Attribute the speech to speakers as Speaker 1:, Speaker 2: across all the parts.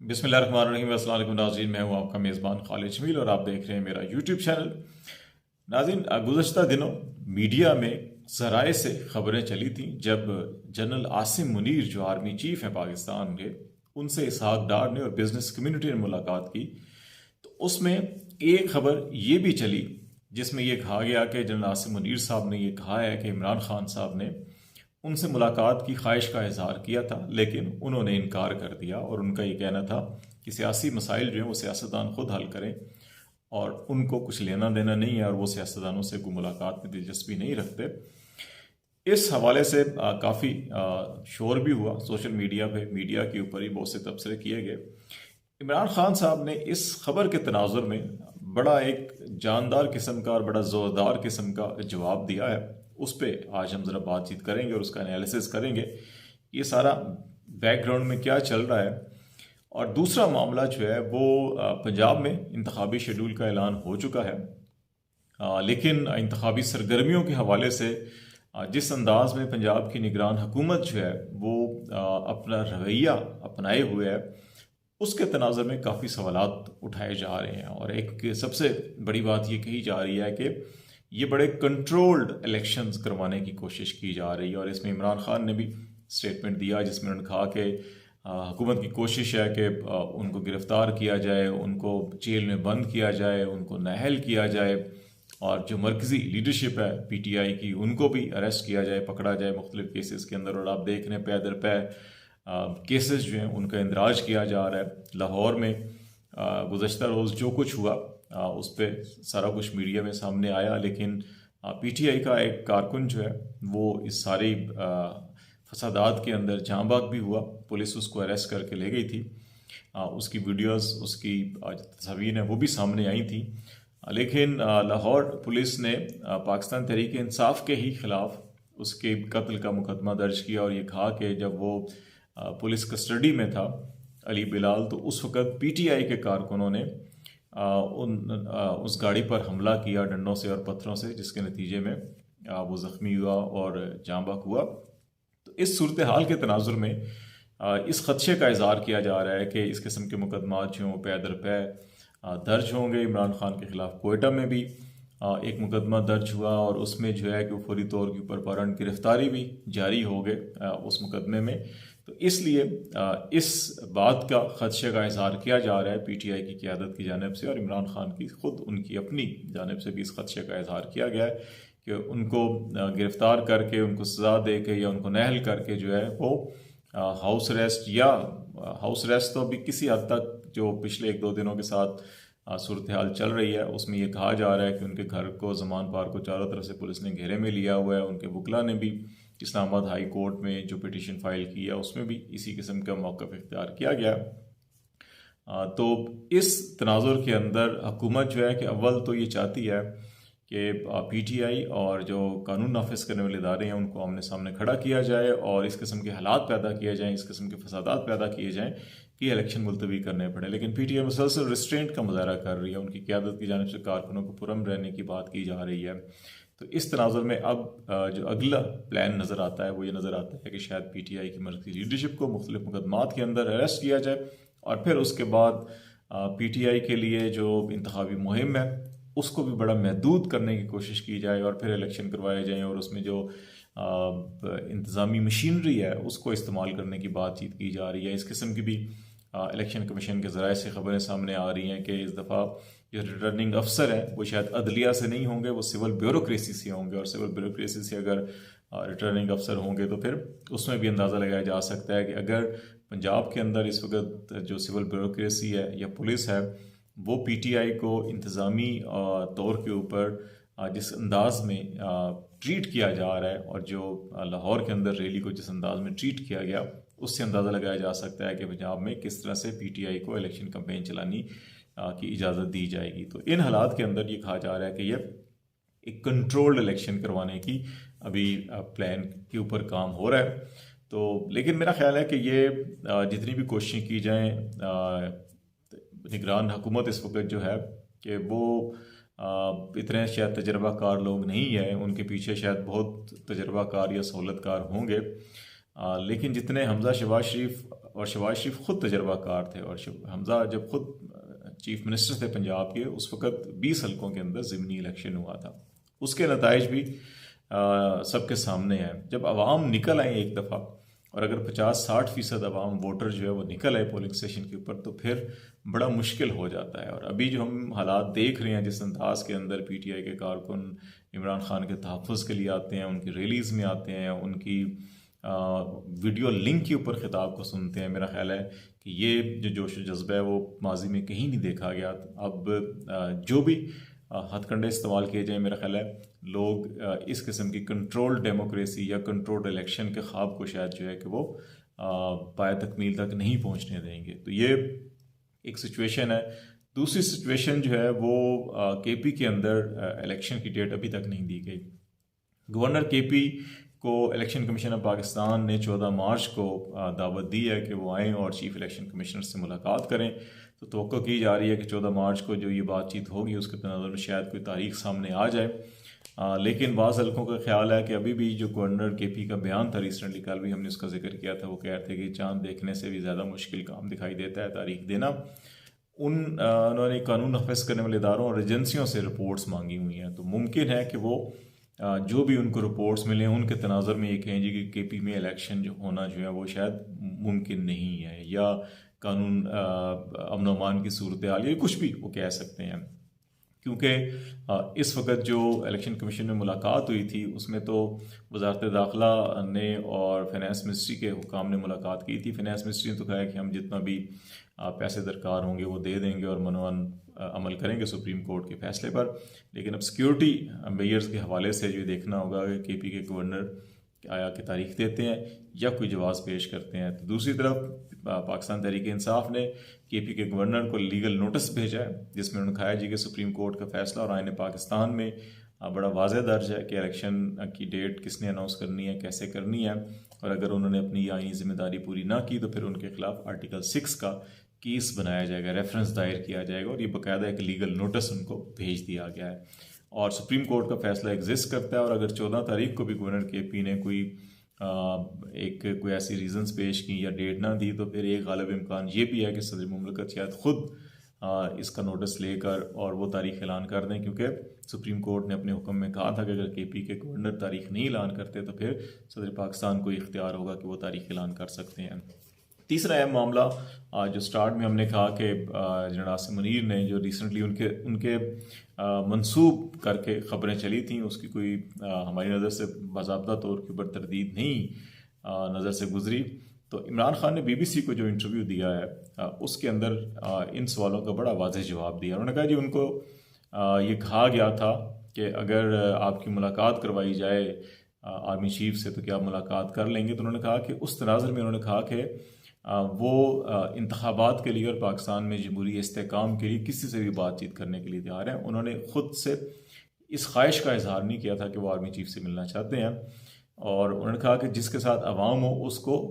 Speaker 1: बिस्मिल्लाहिर्रहमानिर्रहीम। अस्सलाम वालेकुम नाज़रीन, मैं हूँ आपका मेज़बान खालिद जमील और आप देख रहे हैं मेरा यूट्यूब चैनल। नाज़रीन, गुज़श्ता दिनों मीडिया में ज़राए से खबरें चली थीं जब जनरल आसिम मुनीर जो आर्मी चीफ हैं पाकिस्तान के, उनसे इसहाक डार ने और बिजनेस कम्युनिटी ने मुलाकात की। तो उसमें एक खबर ये भी चली जिसमें यह कहा गया कि जनरल आसिम मुनीर साहब ने यह कहा है कि इमरान खान साहब ने उनसे मुलाकात की ख्वाहिश का इजहार किया था, लेकिन उन्होंने इनकार कर दिया और उनका ये कहना था कि सियासी मसाइल जो हैं वो सियासतदान खुद हल करें और उनको कुछ लेना देना नहीं है और वो सियासतदानों से कोई मुलाकात में दिलचस्पी नहीं रखते। इस हवाले से काफ़ी शोर भी हुआ सोशल मीडिया पे, मीडिया के ऊपर ही बहुत से तबसरे किए गए। इमरान खान साहब ने इस खबर के तनाजुर में बड़ा एक जानदार किस्म का और बड़ा ज़ोरदार किस्म का जवाब दिया है। उस पर आज हम ज़रा बातचीत करेंगे और उसका एनालिसिस करेंगे, ये सारा बैकग्राउंड में क्या चल रहा है। और दूसरा मामला जो है वो पंजाब में इंतखाबी शेड्यूल का ऐलान हो चुका है, लेकिन इंतखाबी सरगर्मियों के हवाले से जिस अंदाज में पंजाब की निगरान हुकूमत जो है वो अपना रवैया अपनाए हुए है, उसके तनाज़ुर में काफ़ी सवालात उठाए जा रहे हैं। और एक सबसे बड़ी बात ये कही जा रही है कि ये बड़े कंट्रोल्ड इलेक्शंस करवाने की कोशिश की जा रही है। और इसमें इमरान खान ने भी स्टेटमेंट दिया जिसमें उन्होंने कहा कि हुकूमत की कोशिश है कि उनको गिरफ्तार किया जाए, उनको जेल में बंद किया जाए, उनको नाअहल किया जाए और जो मरकज़ी लीडरशिप है PTI की उनको भी अरेस्ट किया जाए, पकड़ा जाए मुख्तलिफ केसेस के अंदर। और आप देख रहे हैं पै दर पै केसेस जो हैं उनका इंदराज किया जा रहा है। लाहौर में गुज़श्ता रोज़ जो कुछ हुआ उस पर सारा कुछ मीडिया में सामने आया, लेकिन PTI का एक कारकुन जो है वो इस सारी फसादात के अंदर जाँ बाग भी हुआ। पुलिस उसको अरेस्ट करके ले गई थी, उसकी वीडियोस, उसकी तस्वीरें वो भी सामने आई थी। लेकिन लाहौर पुलिस ने पाकिस्तान तहरीक इंसाफ के ही खिलाफ उसके कत्ल का मुकदमा दर्ज किया और ये कहा कि जब वो पुलिस कस्टडी में था अली बिलाल, तो उस वक़्त PTI के कारकुनों ने उस गाड़ी पर हमला किया डंडों से और पत्थरों से, जिसके नतीजे में वो ज़ख्मी हुआ और जाँ बहक हुआ। तो इस सूरत हाल के तनाजुर में इस खदशे का इजहार किया जा रहा है कि इस किस्म के मुकदमात जो पै दर पै दर्ज होंगे। इमरान खान के ख़िलाफ़ कोयटा में भी एक मुकदमा दर्ज हुआ और उसमें जो है कि फौरी तौर के ऊपर वारंट गिरफ्तारी भी जारी हो गए उस मुकदमे में। तो इसलिए इस बात का खदशे का इजहार किया जा रहा है PTI की क़यादत की जानिब से और इमरान खान की खुद उनकी अपनी जानिब से भी इस खदशे का इजहार किया गया है कि उनको गिरफ्तार करके, उनको सज़ा दे के या उनको नाअहल करके जो है वो हाउस अरेस्ट या हाउस अरेस्ट तो अभी किसी हद तक जो पिछले 1-2 दिनों के साथ सूरत हाल चल रही है उसमें ये कहा जा रहा है कि उनके घर को, ज़मान पार्क को चारों तरफ से पुलिस ने घेरे में लिया हुआ है। उनके वकला ने भी इस्लामाबाद हाई कोर्ट में जो पिटीशन फाइल की है उसमें भी इसी किस्म का मौक़िफ़ इख्तियार किया गया। तो इस तनाजुर के अंदर हुकूमत जो है कि अव्वल तो ये चाहती है कि PTI और जो कानून नाफिज करने वाले इदारे हैं उनको आमने सामने खड़ा किया जाए और इस किस्म के हालात पैदा किए जाएँ, इस किस्म के फसादात पैदा किए जाएँ कि इलेक्शन मुलतवी करने पड़े। लेकिन PTI मुसलसल रिस्ट्रेंट का मुजाहरा कर रही है, उनकी क़यादत की जानिब से कारकुनों को पुरअमन रहने की बात की जा रही है। तो इस तनाजुर में अब जो अगला प्लान नज़र आता है वो ये नज़र आता है कि शायद PTI की मरकज़ी लीडरशिप को मुख्तलिफ मुकदमात के अंदर अरेस्ट किया जाए और फिर उसके बाद PTI के लिए जो इंतखाबी मुहिम है उसको भी बड़ा महदूद करने की कोशिश की जाए और फिर इलेक्शन करवाए जाएँ और उसमें जो इंतज़ामी मशीनरी है उसको इस्तेमाल करने की बातचीत की जा रही है। इस किस्म की भी इलेक्शन कमीशन के ज़राए से खबरें सामने आ रही हैं कि इस दफ़ा जो रिटर्निंग अफसर हैं वो शायद अदलिया से नहीं होंगे, वो सिविल ब्यूरोक्रेसी से होंगे। और सिविल ब्यूरोक्रेसी से अगर रिटर्निंग अफसर होंगे तो फिर उसमें भी अंदाज़ा लगाया जा सकता है कि अगर पंजाब के अंदर इस वक्त जो सिविल ब्यूरोक्रेसी है या पुलिस है वो PTI को इंतज़ामी तौर के ऊपर जिस अंदाज में ट्रीट किया जा रहा है और जो लाहौर के अंदर रैली को जिस अंदाज में ट्रीट किया गया, उससे अंदाज़ा लगाया जा सकता है कि पंजाब में किस तरह से PTI को इलेक्शन कैंपेन चलानी की इजाज़त दी जाएगी। तो इन हालात के अंदर ये कहा जा रहा है कि ये एक कंट्रोल्ड इलेक्शन करवाने की अभी प्लान के ऊपर काम हो रहा है। तो लेकिन मेरा ख्याल है कि ये जितनी भी कोशिशें की जाएँ, निगरान हुकूमत इस वक्त जो है कि वो इतने शायद तजर्बाकार लोग नहीं हैं, उनके पीछे शायद बहुत तजर्बाकार या सहूलतकार होंगे, लेकिन जितने हमज़ा शहबाज शरीफ और शहबाज शरीफ ख़ुद तजर्बाकार थे, और हमज़ा जब ख़ुद चीफ मिनिस्टर थे पंजाब के, उस वक़्त 20 हलकों के अंदर ज़िमनी इलेक्शन हुआ था। उसके नताइज भी सबके सामने हैं। जब आवाम निकल आए एक दफ़ा, और अगर 50-60% आवाम वोटर जो है वो निकल आए पोलिंग स्टेशन के ऊपर, तो फिर बड़ा मुश्किल हो जाता है। और अभी जो हम हालात देख रहे हैं, जिस अंदाज के अंदर PTI के कारकुन इमरान खान के तहफ़्फ़ुज़ के लिए आते हैं, उनकी रैलीज़ में आते हैं, उनकी वीडियो लिंक के ऊपर खिताब को सुनते हैं, मेरा ख्याल है कि ये जो जोश जज्बा है वो माजी में कहीं नहीं देखा गया। अब जो भी हथकंडे इस्तेमाल किए जाए, मेरा ख्याल है लोग इस किस्म की कंट्रोल्ड डेमोक्रेसी या कंट्रोल्ड इलेक्शन के ख्वाब को शायद जो है कि वो पाए तकमील तक नहीं पहुंचने देंगे। तो ये एक सिचुएशन है। दूसरी सिचुएशन जो है वो KP के अंदर इलेक्शन की डेट अभी तक नहीं दी गई। गवर्नर KP को इलेक्शन कमीशन ऑफ पाकिस्तान ने 14 मार्च को दावत दी है कि वो आएँ और चीफ इलेक्शन कमिश्नर से मुलाकात करें। तो तवक्को की जा रही है कि 14 मार्च को जो ये बातचीत होगी उसके तनाज़ुर में शायद कोई तारीख सामने आ जाए। लेकिन बाज़ हल्कों का ख्याल है कि अभी भी जो गवर्नर KP का बयान था रिसेंटली, कल भी हमने उसका जिक्र किया था, वो कह रहे थे कि चांद देखने से भी ज़्यादा मुश्किल काम दिखाई देता है तारीख देना। उन्होंने कानून नाफिज करने वाले इदारों और एजेंसियों से रिपोर्ट्स मांगी हुई हैं। तो मुमकिन है कि वो जो भी उनको रिपोर्ट्स मिले उनके तनाज़ुर में ये कहें जी कि KP में इलेक्शन जो होना जो है वो शायद मुमकिन नहीं है, या कानून अमन अमान की सूरत हाल, ये कुछ भी वो कह सकते हैं। क्योंकि इस वक्त जो इलेक्शन कमीशन में मुलाकात हुई थी उसमें तो वजारत दाखिला ने और फाइनेंस मिनिस्ट्री के हुकाम ने मुलाकात की थी। फाइनेंस मिनिस्ट्री ने तो कहा है कि हम जितना भी पैसे दरकार होंगे वो दे देंगे और मनोवन अमल करेंगे सुप्रीम कोर्ट के फैसले पर। लेकिन अब सिक्योरिटी मेयर्स के हवाले से जो देखना होगा कि KP के गवर्नर आया की तारीख देते हैं या कोई जवाब पेश करते हैं। तो दूसरी तरफ पाकिस्तान तहरीक इंसाफ ने KP के गवर्नर को लीगल नोटिस भेजा है, जिसमें उन्होंने कहा है जी कि सुप्रीम कोर्ट का फैसला और आईन पाकिस्तान में बड़ा वाज़ेह दर्ज है कि इलेक्शन की डेट किसने अनाउंस करनी है, कैसे करनी है, और अगर उन्होंने अपनी आईनी जिम्मेदारी पूरी ना की तो फिर उनके खिलाफ आर्टिकल 6 का केस बनाया जाएगा, रेफरेंस दायर किया जाएगा, और ये बाकायदा एक लीगल नोटिस उनको भेज दिया गया है। और सुप्रीम कोर्ट का फैसला एग्जिस्ट करता है, और अगर 14 तारीख को भी गवर्नर KP ने कोई ऐसी रीजंस पेश की या डेट ना दी, तो फिर एक गालिब इम्कान ये भी है कि सदर मुमलिकत शायद ख़ुद इसका नोटिस लेकर और वो तारीख ऐलान कर दें, क्योंकि सुप्रीम कोर्ट ने अपने हुक्म में कहा था कि अगर KP के गवर्नर तारीख नहीं ऐलान करते तो फिर सदर पाकिस्तान को इख्तियार होगा कि वो तारीख ऐलान कर सकते हैं। तीसरा अहम मामला जो स्टार्ट में हमने कहा कि जनरल आसिम मुनीर ने जो रिसेंटली उनके मंसूब करके ख़बरें चली थी, उसकी कोई हमारी नज़र से बाज़ाब्ता तौर के ऊपर तरदीद नहीं नज़र से गुजरी। तो इमरान खान ने BBC को जो इंटरव्यू दिया है उसके अंदर इन सवालों का बड़ा वाज़ेह जवाब दिया। उन्होंने कहा जी उनको ये कहा गया था कि अगर आपकी मुलाकात करवाई जाए आर्मी चीफ से तो क्या आप मुलाकात कर लेंगे। तो उन्होंने कहा कि उस तनाज़ुर में उन्होंने कहा कि वो इंतखाबात के लिए और पाकिस्तान में जमहूरी इस्तेहकाम के लिए किसी से भी बातचीत करने के लिए तैयार हैं। उन्होंने ख़ुद से इस ख्वाहिश का इजहार नहीं किया था कि वो आर्मी चीफ से मिलना चाहते हैं, और उन्होंने कहा कि जिसके साथ अवाम हो उसको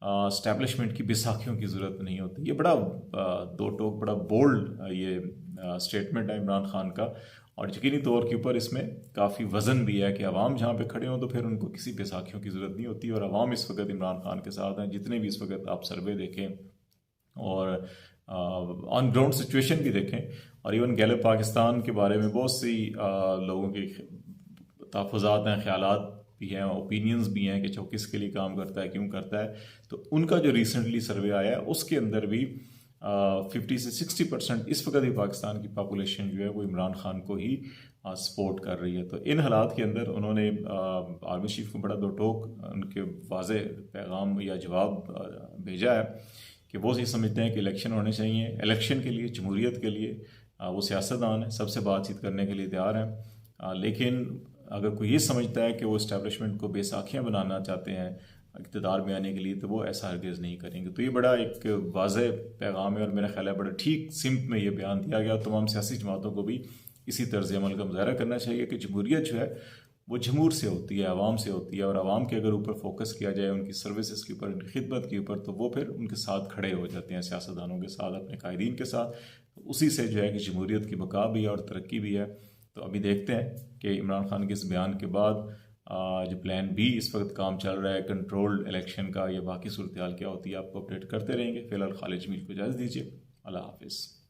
Speaker 1: इस्टेब्लिशमेंट की बैसाखियों की ज़रूरत नहीं होती। ये बड़ा दो टोक बड़ा बोल्ड ये स्टेटमेंट है इमरान खान का, और यकीनी तौर के ऊपर इसमें काफ़ी वज़न भी है कि अवाम जहाँ पे खड़े हों तो फिर उनको किसी बैसाखियों की ज़रूरत नहीं होती, और अवाम इस वक्त इमरान खान के साथ हैं। जितने भी इस वक्त आप सर्वे देखें और ऑन ग्राउंड सिचुएशन भी देखें, और इवन गैलप पाकिस्तान के बारे में बहुत सी लोगों के तहफ़्फ़ुज़ात हैं, ख़यालात भी हैं, ओपिनियंस भी हैं कि वो किसके लिए काम करता है, क्यों करता है। तो उनका जो रिसेंटली सर्वे आया है उसके अंदर भी 50 से 60% इस वक्त भी पाकिस्तान की पॉपुलेशन जो है वो इमरान खान को ही सपोर्ट कर रही है। तो इन हालात के अंदर उन्होंने आर्मी चीफ को बड़ा दो टोक उनके वाज़ेह पैगाम या जवाब भेजा है कि वो ये समझते हैं कि इलेक्शन होने चाहिए। इलेक्शन के लिए, जमहूरियत के लिए वो सियासतदान है, सबसे बातचीत करने के लिए तैयार हैं, लेकिन अगर कोई ये समझता है कि वो इस्टेब्लिशमेंट को बेसाखियाँ बनाना चाहते हैं इक़्तिदार में आने के लिए, तो वो ऐसा हरगिज़ नहीं करेंगे। तो ये बड़ा एक वाज़ेह पैगाम है, और मेरा ख्याल है बड़ा ठीक सिमत में ये बयान दिया गया। तमाम सियासी जमातों को भी इसी तर्ज़ अमल का मुज़ाहरा करना चाहिए कि जमहूरियत जो है वो जमहूर से होती है, आवाम से होती है, और आवाम के अगर ऊपर फोकस किया जाए उनकी सर्विसेज के ऊपर, उनकी खिदमत के ऊपर, तो वो फिर उनके साथ खड़े हो जाते हैं, सियासतदानों के साथ, अपने कायदीन के साथ। तो उसी से जो है कि जमहूरियत की बका भी है और तरक्की भी है। तो अभी देखते हैं कि इमरान खान के इस बयान के बाद जो प्लान बी इस वक्त काम चल रहा है कंट्रोल्ड इलेक्शन का, या बाकी सूरत हाल क्या होती है आपको अपडेट करते रहेंगे। फिलहाल खालिद जमील को इजाज़त दीजिए। अल्लाह हाफिज़।